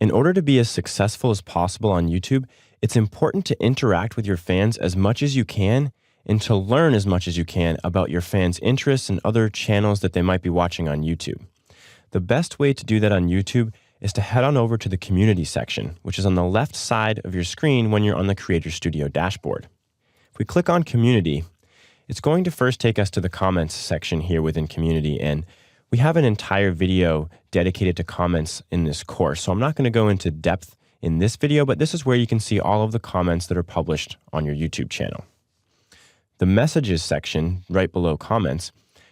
In order to be as successful as possible on YouTube, it's important to interact with your fans as much as you can and to learn as much as you can about your fans' interests and other channels that they might be watching on YouTube. The best way to do that on YouTube is to head on over to the community section, which is on the left side of your screen when you're on the Creator Studio dashboard. If we click on community, it's going to first take us to the comments section here within community, and we have an entire video dedicated to comments in this course. So I'm not going to go into depth in this video, but this is where you can see all of the comments that are published on your YouTube channel. The messages section right below comments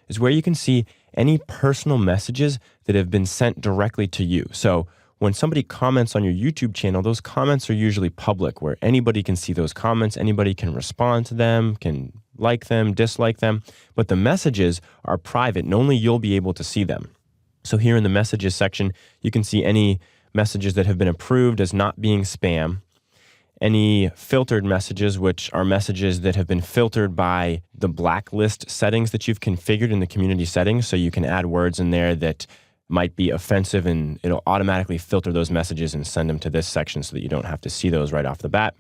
is where you can see any personal messages that have been sent directly to you. So when somebody comments on your YouTube channel, those comments are usually public, where anybody can see those comments, anybody can respond to them, can like them, dislike them, but the messages are private and only you'll be able to see them. So here in the messages section, you can see any messages that have been approved as not being spam, any filtered messages, which are messages that have been filtered by the blacklist settings that you've configured in the community settings. So you can add words in there that might be offensive and it'll automatically filter those messages and send them to this section so that you don't have to see those right off the bat.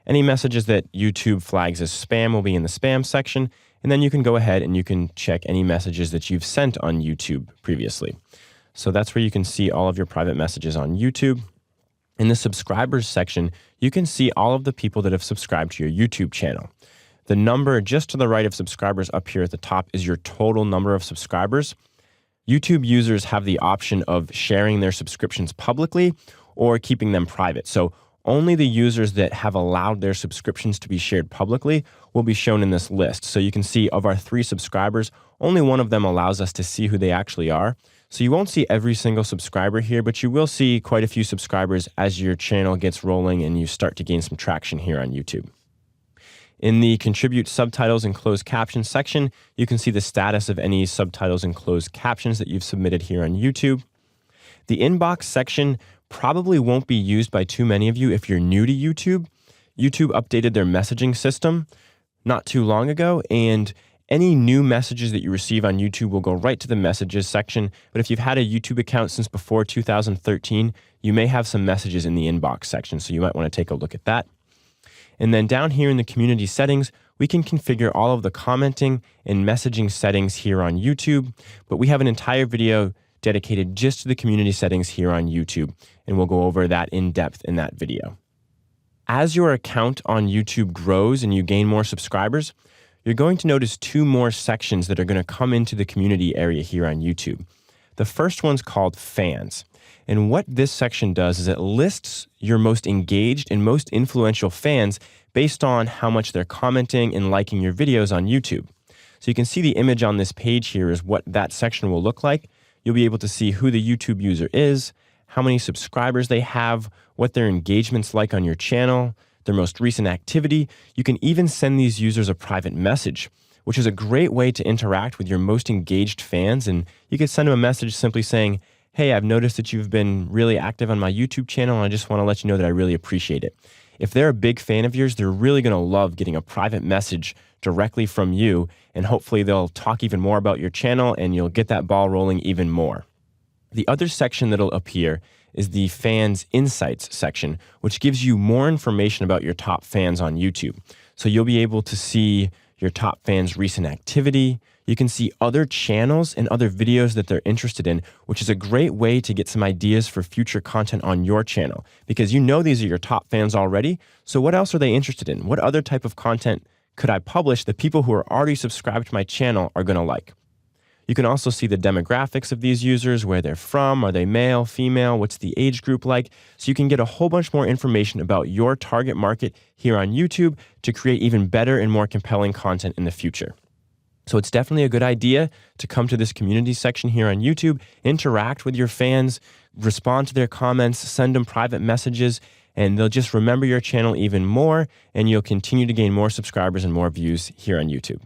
Any messages that YouTube flags as spam will be in the spam section, and then you can go ahead and you can check any messages that you've sent on YouTube previously. So that's where you can see all of your private messages on YouTube. In the subscribers section, you can see all of the people that have subscribed to your YouTube channel. The number just to the right of subscribers up here at the top is your total number of subscribers. YouTube users have the option of sharing their subscriptions publicly or keeping them private. So only the users that have allowed their subscriptions to be shared publicly will be shown in this list. So you can see of our 3 subscribers, only one of them allows us to see who they actually are. So you won't see every single subscriber here, but you will see quite a few subscribers as your channel gets rolling and you start to gain some traction here on YouTube. In the Contribute Subtitles and Closed Captions section, you can see the status of any subtitles and closed captions that you've submitted here on YouTube. The inbox section probably won't be used by too many of you if you're new to YouTube. YouTube updated their messaging system not too long ago, and any new messages that you receive on YouTube will go right to the messages section. But if you've had a YouTube account since before 2013, you may have some messages in the inbox section, so you might want to take a look at that. And then down here in the community settings, we can configure all of the commenting and messaging settings here on YouTube, but we have an entire video dedicated just to the community settings here on YouTube, and we'll go over that in depth in that video. As your account on YouTube grows and you gain more subscribers, you're going to notice 2 more sections that are going to come into the community area here on YouTube. The first one's called Fans. And what this section does is it lists your most engaged and most influential fans based on how much they're commenting and liking your videos on YouTube. So you can see the image on this page here is what that section will look like. You'll be able to see who the YouTube user is, how many subscribers they have, what their engagement's like on your channel, their most recent activity. You can even send these users a private message, which is a great way to interact with your most engaged fans. And you can send them a message simply saying, "Hey, I've noticed that you've been really active on my YouTube channel, and I just want to let you know that I really appreciate it." If they're a big fan of yours, they're really going to love getting a private message directly from you, and hopefully they'll talk even more about your channel and you'll get that ball rolling even more. The other section that'll appear is the Fans Insights section, which gives you more information about your top fans on YouTube. So you'll be able to see your top fans' recent activity. You can see other channels and other videos that they're interested in, which is a great way to get some ideas for future content on your channel, because you know these are your top fans already. So what else are they interested in? What other type of content could I publish that people who are already subscribed to my channel are going to like? You can also see the demographics of these users, where they're from, are they male, female, what's the age group like? So you can get a whole bunch more information about your target market here on YouTube to create even better and more compelling content in the future. So it's definitely a good idea to come to this community section here on YouTube, interact with your fans, respond to their comments, send them private messages, and they'll just remember your channel even more, and you'll continue to gain more subscribers and more views here on YouTube.